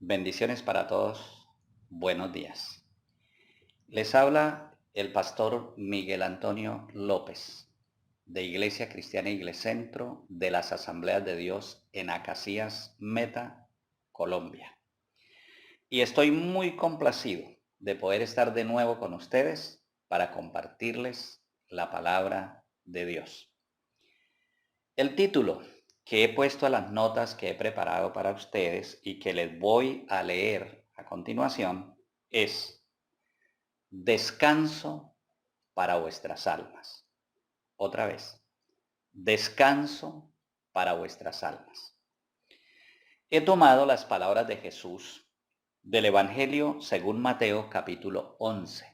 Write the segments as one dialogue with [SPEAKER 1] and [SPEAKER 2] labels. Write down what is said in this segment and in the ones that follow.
[SPEAKER 1] Bendiciones para todos. Buenos días. Les habla el pastor Miguel Antonio López, de Iglesia Cristiana Centro de las Asambleas de Dios en Acacías, Meta, Colombia. Y estoy muy complacido de poder estar de nuevo con ustedes para compartirles la palabra de Dios. El título que he puesto a las notas que he preparado para ustedes y que les voy a leer a continuación es Descanso para vuestras almas. Otra vez, descanso para vuestras almas. He tomado las palabras de Jesús del Evangelio según Mateo capítulo 11,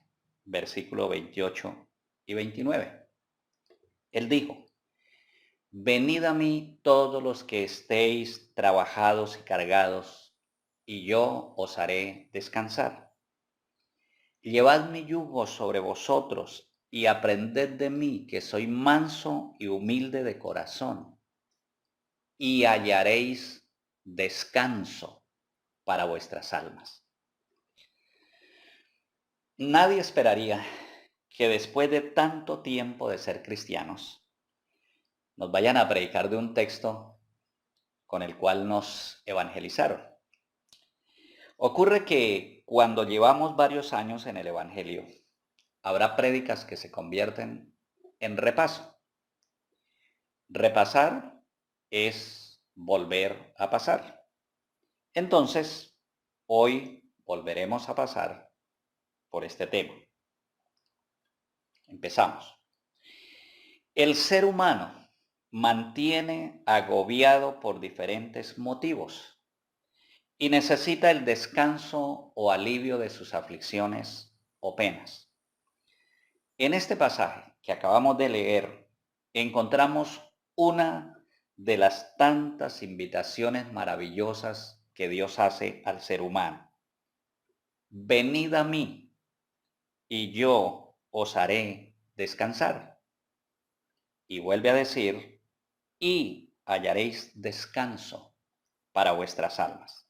[SPEAKER 1] versículo 28 y 29. Él dijo: Venid a mí todos los que estéis trabajados y cargados, y yo os haré descansar. Llevad mi yugo sobre vosotros y aprended de mí, que soy manso y humilde de corazón, y hallaréis descanso para vuestras almas. Nadie esperaría que después de tanto tiempo de ser cristianos, nos vayan a predicar de un texto con el cual nos evangelizaron. Ocurre que cuando llevamos varios años en el Evangelio, habrá prédicas que se convierten en repaso. Repasar es volver a pasar. Entonces, hoy volveremos a pasar por este tema. Empezamos. El ser humano mantiene agobiado por diferentes motivos y necesita el descanso o alivio de sus aflicciones o penas. En este pasaje que acabamos de leer, encontramos una de las tantas invitaciones maravillosas que Dios hace al ser humano. Venid a mí y yo os haré descansar. Y vuelve a decir, y hallaréis descanso para vuestras almas.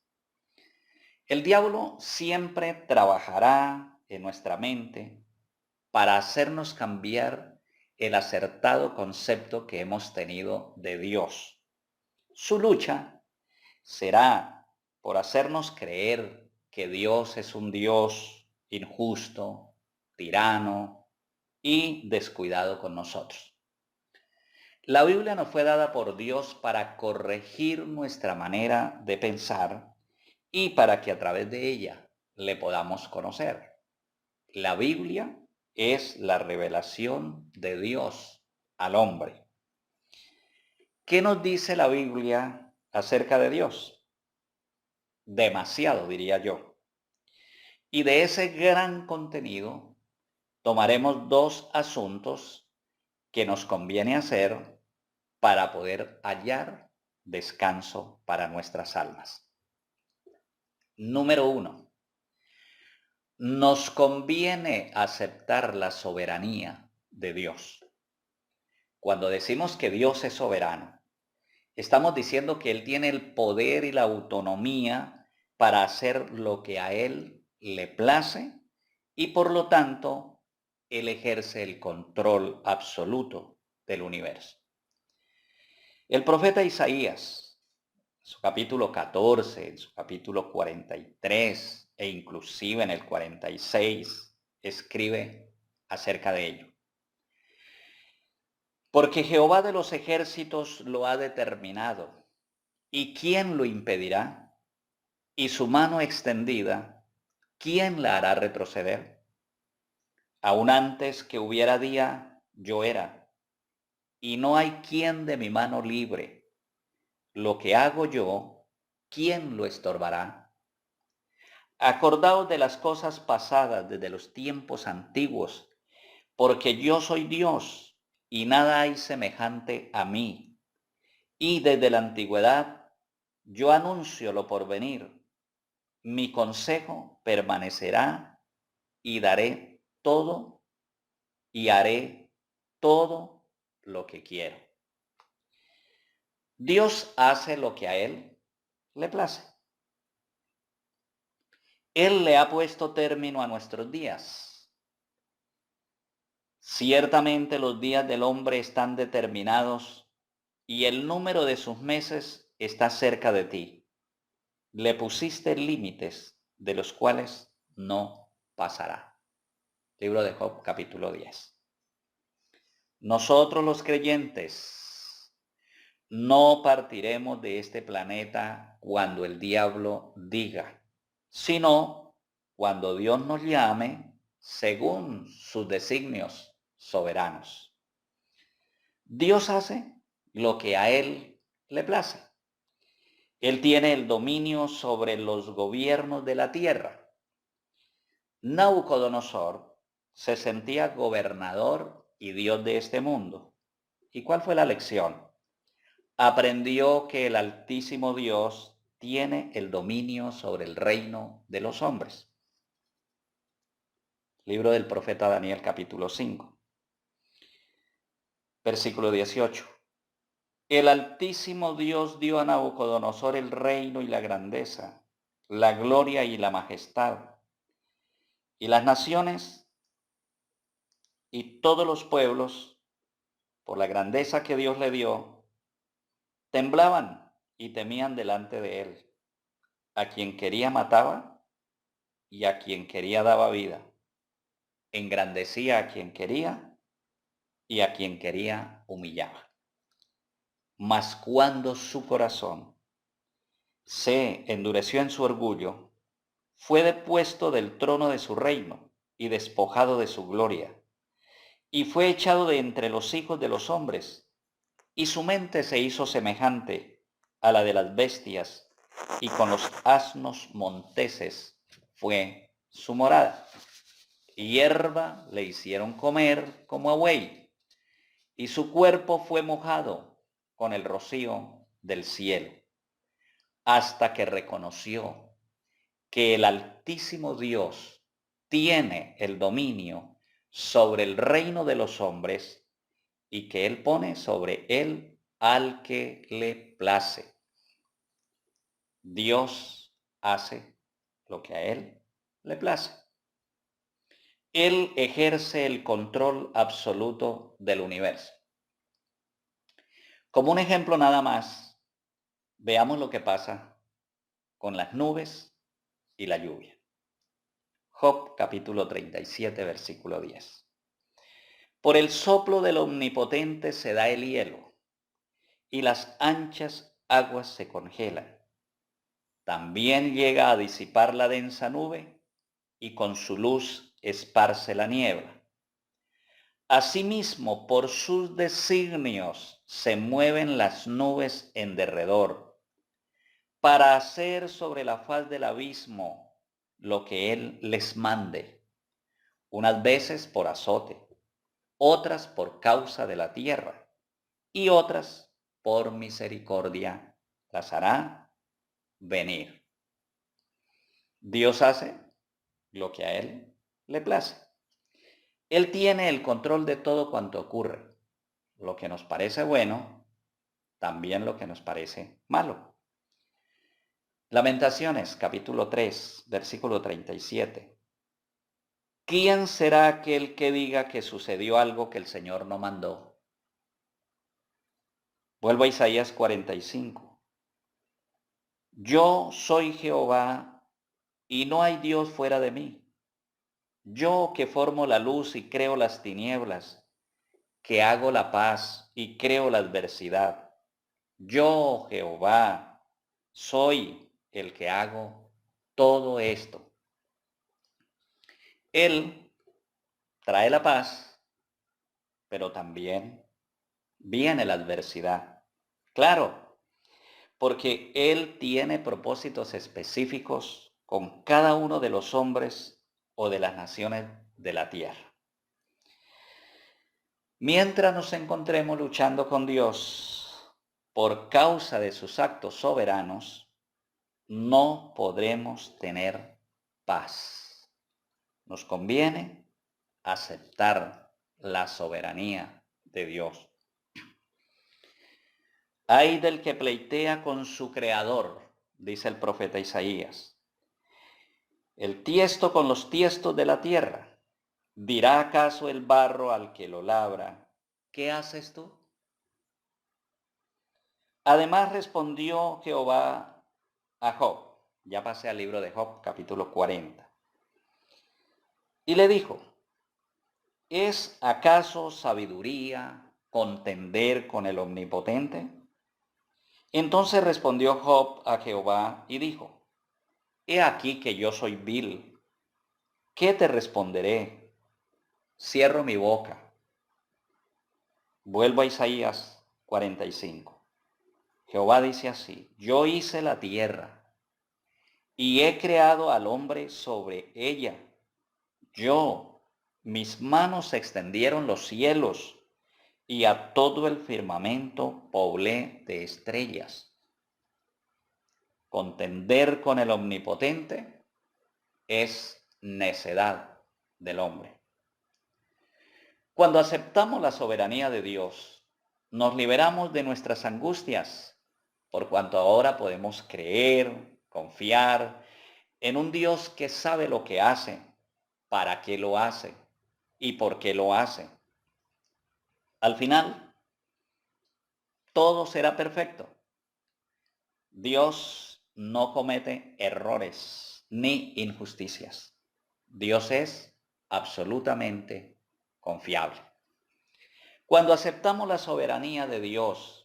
[SPEAKER 1] El diablo siempre trabajará en nuestra mente para hacernos cambiar el acertado concepto que hemos tenido de Dios. Su lucha será por hacernos creer que Dios es un Dios injusto, tirano y descuidado con nosotros. La Biblia nos fue dada por Dios para corregir nuestra manera de pensar y para que a través de ella le podamos conocer. La Biblia es la revelación de Dios al hombre. ¿Qué nos dice la Biblia acerca de Dios? Demasiado, diría yo. Y de ese gran contenido tomaremos dos asuntos que nos conviene hacer para poder hallar descanso para nuestras almas. Número 1. Nos conviene aceptar la soberanía de Dios. Cuando decimos que Dios es soberano, estamos diciendo que Él tiene el poder y la autonomía para hacer lo que a Él le place y por lo tanto Él ejerce el control absoluto del universo. El profeta Isaías, en su capítulo 14, en su capítulo 43 e inclusive en el 46, escribe acerca de ello. Porque Jehová de los ejércitos lo ha determinado, ¿y quién lo impedirá? Y su mano extendida, ¿quién la hará retroceder? Aún antes que hubiera día, yo era, y no hay quien de mi mano libre. Lo que hago yo, ¿quién lo estorbará? Acordaos de las cosas pasadas desde los tiempos antiguos, porque yo soy Dios, y nada hay semejante a mí. Y desde la antigüedad yo anuncio lo por venir. Mi consejo permanecerá y daré todo y haré todo lo que quiero. Dios hace lo que a Él le place. Él le ha puesto término a nuestros días. Ciertamente los días del hombre están determinados y el número de sus meses está cerca de ti. Le pusiste límites de los cuales no pasará. Libro de Job, capítulo 10. Nosotros los creyentes no partiremos de este planeta cuando el diablo diga, sino cuando Dios nos llame según sus designios soberanos. Dios hace lo que a Él le place. Él tiene el dominio sobre los gobiernos de la tierra. Nabucodonosor se sentía gobernador y Dios de este mundo. ¿Y cuál fue la lección? Aprendió que el Altísimo Dios tiene el dominio sobre el reino de los hombres. Libro del profeta Daniel, capítulo 5, versículo 18. El Altísimo Dios dio a Nabucodonosor el reino y la grandeza, la gloria y la majestad. Y las naciones y todos los pueblos, por la grandeza que Dios le dio, temblaban y temían delante de él. A quien quería mataba y a quien quería daba vida. Engrandecía a quien quería y a quien quería humillaba. Mas cuando su corazón se endureció en su orgullo, fue depuesto del trono de su reino y despojado de su gloria, y fue echado de entre los hijos de los hombres, y su mente se hizo semejante a la de las bestias, y con los asnos monteses fue su morada. Hierba le hicieron comer como a buey, y su cuerpo fue mojado con el rocío del cielo, hasta que reconoció que el Altísimo Dios tiene el dominio sobre el reino de los hombres y que Él pone sobre él al que le place. Dios hace lo que a Él le place. Él ejerce el control absoluto del universo. Como un ejemplo nada más, veamos lo que pasa con las nubes y la lluvia. Job capítulo 37, versículo 10. Por el soplo del Omnipotente se da el hielo, y las anchas aguas se congelan. También llega a disipar la densa nube, y con su luz esparce la niebla. Asimismo, por sus designios se mueven las nubes en derredor, para hacer sobre la faz del abismo lo que Él les mande, unas veces por azote, otras por causa de la tierra, y otras por misericordia las hará venir. Dios hace lo que a Él le place. Él tiene el control de todo cuanto ocurre, lo que nos parece bueno, también lo que nos parece malo. Lamentaciones, capítulo 3, versículo 37. ¿Quién será aquel que diga que sucedió algo que el Señor no mandó? Vuelvo a Isaías 45. Yo soy Jehová y no hay Dios fuera de mí. Yo que formo la luz y creo las tinieblas, que hago la paz y creo la adversidad. Yo, Jehová, soy el que hago todo esto. Él trae la paz, pero también viene la adversidad. Claro, porque Él tiene propósitos específicos con cada uno de los hombres o de las naciones de la tierra. Mientras nos encontremos luchando con Dios por causa de sus actos soberanos, no podremos tener paz. Nos conviene aceptar la soberanía de Dios. Ay del que pleitea con su creador, dice el profeta Isaías. el tiesto con los tiestos de la tierra. ¿Dirá acaso el barro al que lo labra, qué haces tú? Además respondió Jehová a Job. Ya pasé al libro de Job, capítulo 40. Y le dijo, ¿es acaso sabiduría contender con el Omnipotente? Entonces respondió Job a Jehová y dijo, he aquí que yo soy vil. ¿Qué te responderé? Cierro mi boca. Vuelvo a Isaías 45. Jehová dice así, yo hice la tierra y he creado al hombre sobre ella. Mis manos extendieron los cielos y a todo el firmamento poblé de estrellas. Contender con el Omnipotente es necedad del hombre. Cuando aceptamos la soberanía de Dios, nos liberamos de nuestras angustias, por cuanto ahora podemos creer, confiar en un Dios que sabe lo que hace, para qué lo hace y por qué lo hace. Al final, todo será perfecto. Dios no comete errores ni injusticias. Dios es absolutamente confiable. Cuando aceptamos la soberanía de Dios,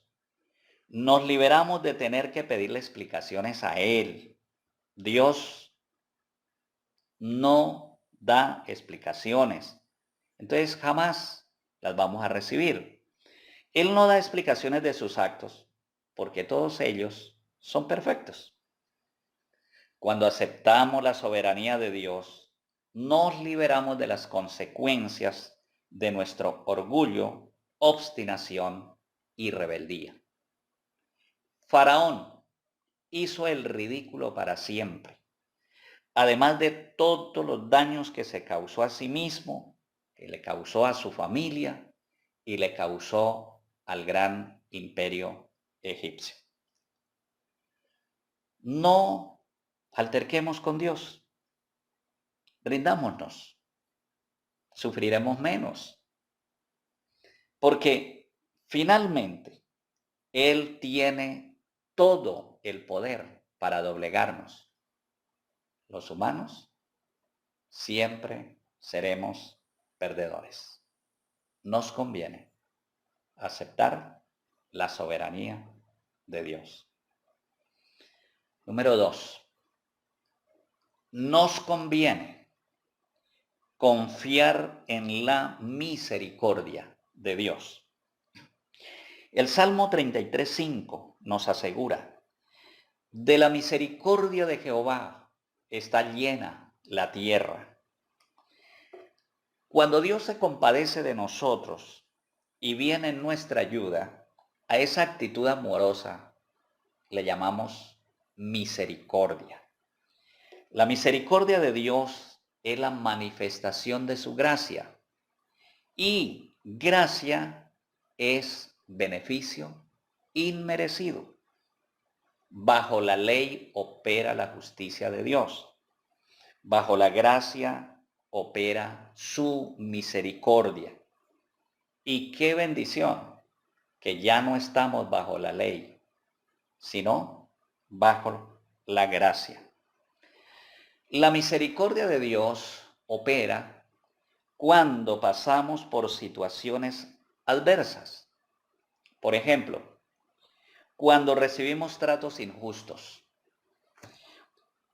[SPEAKER 1] nos liberamos de tener que pedirle explicaciones a Él. Dios no da explicaciones, entonces jamás las vamos a recibir. Él no da explicaciones de sus actos, porque todos ellos son perfectos. Cuando aceptamos la soberanía de Dios, nos liberamos de las consecuencias de nuestro orgullo, obstinación y rebeldía. Faraón hizo el ridículo para siempre, además de todos los daños que se causó a sí mismo, que le causó a su familia y le causó al gran imperio egipcio. No alterquemos con Dios, rindámonos, sufriremos menos, porque finalmente Él tiene todo el poder para doblegarnos. Los humanos siempre seremos perdedores. Nos conviene aceptar la soberanía de Dios. Número 2. Nos conviene confiar en la misericordia de Dios. El Salmo 33:5 nos asegura, de la misericordia de Jehová está llena la tierra. Cuando Dios se compadece de nosotros y viene en nuestra ayuda, a esa actitud amorosa le llamamos misericordia. La misericordia de Dios es la manifestación de su gracia y gracia es beneficio inmerecido. Bajo la ley opera la justicia de Dios. Bajo la gracia opera su misericordia. Y qué bendición que ya no estamos bajo la ley, sino bajo la gracia. La misericordia de Dios opera cuando pasamos por situaciones adversas. Por ejemplo, cuando recibimos tratos injustos.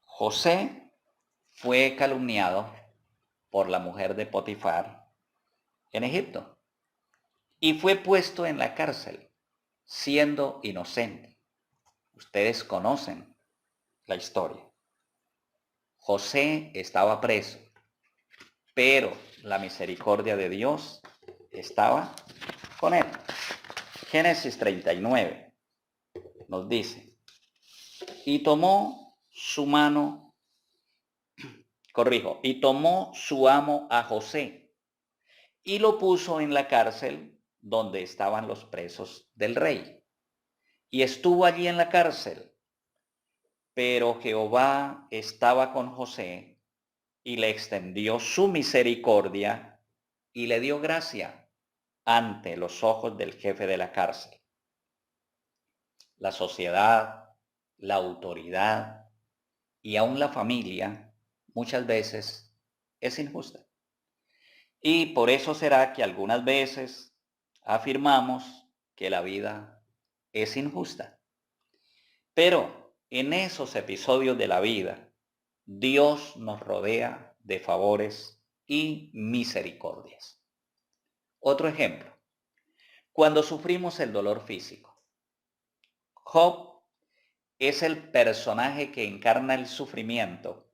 [SPEAKER 1] José fue calumniado por la mujer de Potifar en Egipto y fue puesto en la cárcel siendo inocente. Ustedes conocen la historia. José estaba preso, pero la misericordia de Dios estaba con él. Génesis 39 nos dice, y tomó su amo a José y lo puso en la cárcel donde estaban los presos del rey. Y estuvo allí en la cárcel, pero Jehová estaba con José y le extendió su misericordia y le dio gracia ante los ojos del jefe de la cárcel. La sociedad, la autoridad y aún la familia muchas veces es injusta. Y por eso será que algunas veces afirmamos que la vida es injusta. Pero en esos episodios de la vida, Dios nos rodea de favores y misericordias. Otro ejemplo, cuando sufrimos el dolor físico. Job es el personaje que encarna el sufrimiento,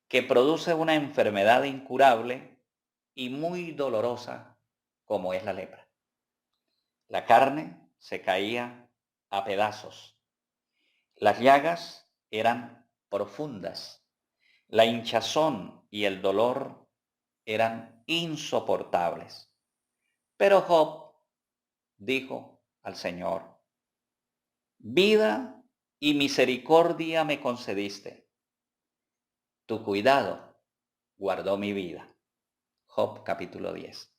[SPEAKER 1] que produce una enfermedad incurable y muy dolorosa como es la lepra. La carne se caía a pedazos. Las llagas eran profundas. La hinchazón y el dolor eran insoportables. Pero Job dijo al Señor: vida y misericordia me concediste. Tu cuidado guardó mi vida. Job capítulo 10.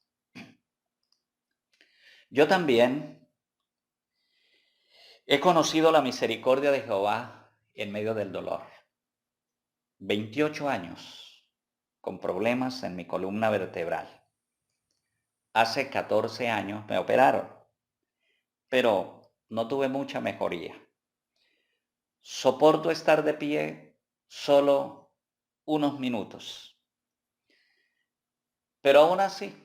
[SPEAKER 1] Yo también he conocido la misericordia de Jehová en medio del dolor. 28 años con problemas en mi columna vertebral. Hace 14 años me operaron, pero no tuve mucha mejoría. Soporto estar de pie solo unos minutos. Pero aún así,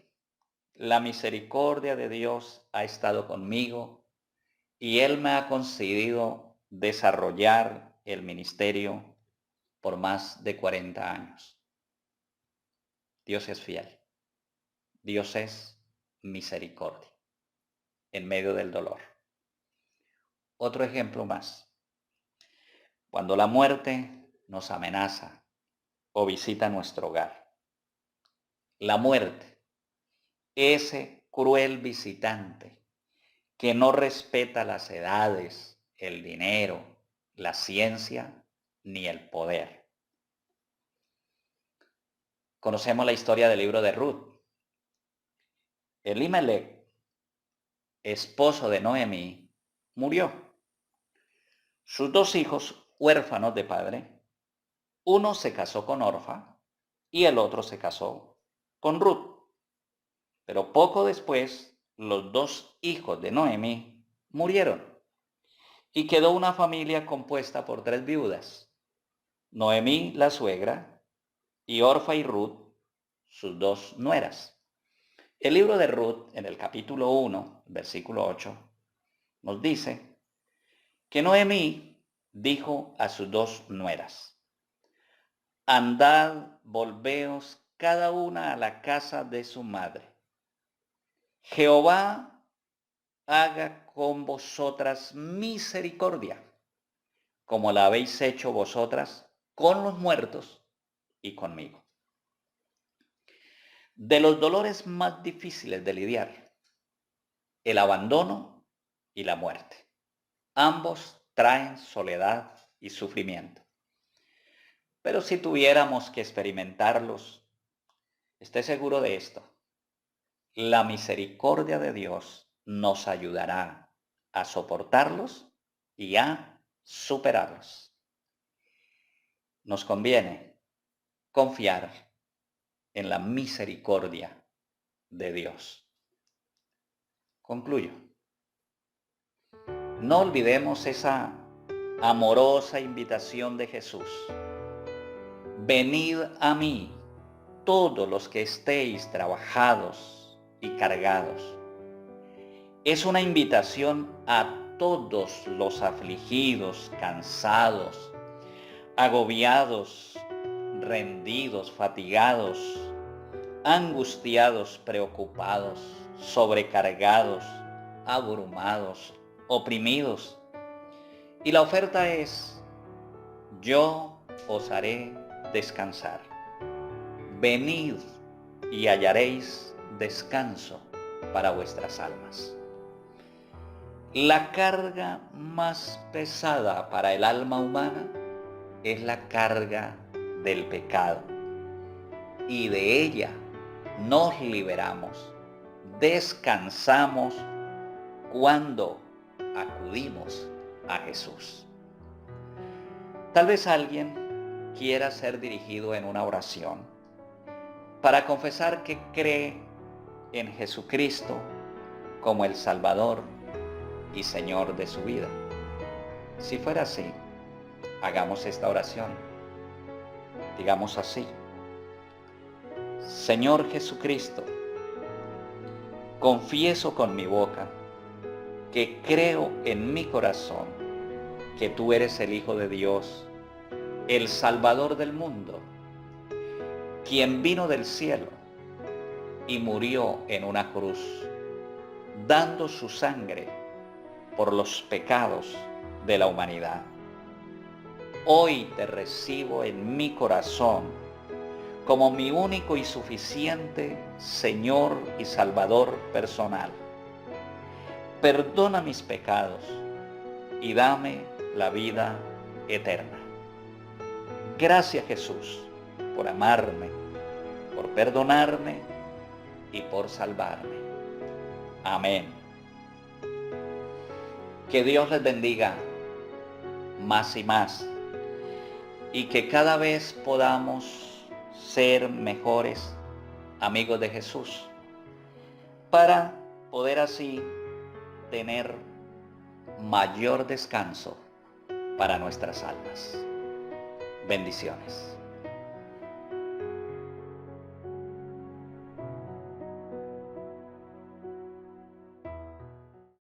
[SPEAKER 1] la misericordia de Dios ha estado conmigo y Él me ha concedido desarrollar el ministerio por más de 40 años. Dios es fiel. Dios es misericordia en medio del dolor. Otro ejemplo más. Cuando la muerte nos amenaza o visita nuestro hogar. La muerte, ese cruel visitante que no respeta las edades, el dinero, la ciencia ni el poder. Conocemos la historia del libro de Ruth. Elimelech, esposo de Noemí, murió. Sus dos hijos, huérfanos de padre, uno se casó con Orfa y el otro se casó con Ruth. Pero poco después, los dos hijos de Noemí murieron y quedó una familia compuesta por 3 viudas: Noemí, la suegra, y Orfa y Ruth, sus 2 nueras. El libro de Ruth, en el capítulo 1, versículo 8, nos dice que Noemí dijo a sus 2 nueras: andad, volveos cada una a la casa de su madre. Jehová haga con vosotras misericordia, como la habéis hecho vosotras con los muertos y conmigo. De los dolores más difíciles de lidiar, el abandono y la muerte. Ambos traen soledad y sufrimiento. Pero si tuviéramos que experimentarlos, esté seguro de esto: la misericordia de Dios nos ayudará a soportarlos y a superarlos. Nos conviene confiar en la misericordia de Dios. Concluyo. No olvidemos esa amorosa invitación de Jesús: venid a mí, todos los que estéis trabajados y cargados. Es una invitación a todos los afligidos, cansados, agobiados, rendidos, fatigados, angustiados, preocupados, sobrecargados, abrumados, oprimidos. Y la oferta es: yo os haré descansar. Venid y hallaréis descanso para vuestras almas. La carga más pesada para el alma humana es la carga del pecado. y de ella nos liberamos, descansamos cuando acudimos a Jesús. Tal vez alguien quiera ser dirigido en una oración para confesar que cree en Jesucristo como el Salvador y Señor de su vida. Si fuera así, hagamos esta oración. Digamos así: Señor Jesucristo, confieso con mi boca que creo en mi corazón que tú eres el Hijo de Dios, el Salvador del mundo, quien vino del cielo y murió en una cruz, dando su sangre por los pecados de la humanidad. Hoy te recibo en mi corazón como mi único y suficiente Señor y Salvador personal. Perdona mis pecados y dame la vida eterna. Gracias, Jesús, por amarme, por perdonarme y por salvarme. Amén. Que Dios les bendiga más y más, y que cada vez podamos ser mejores amigos de Jesús, para poder así tener mayor descanso para nuestras almas. Bendiciones.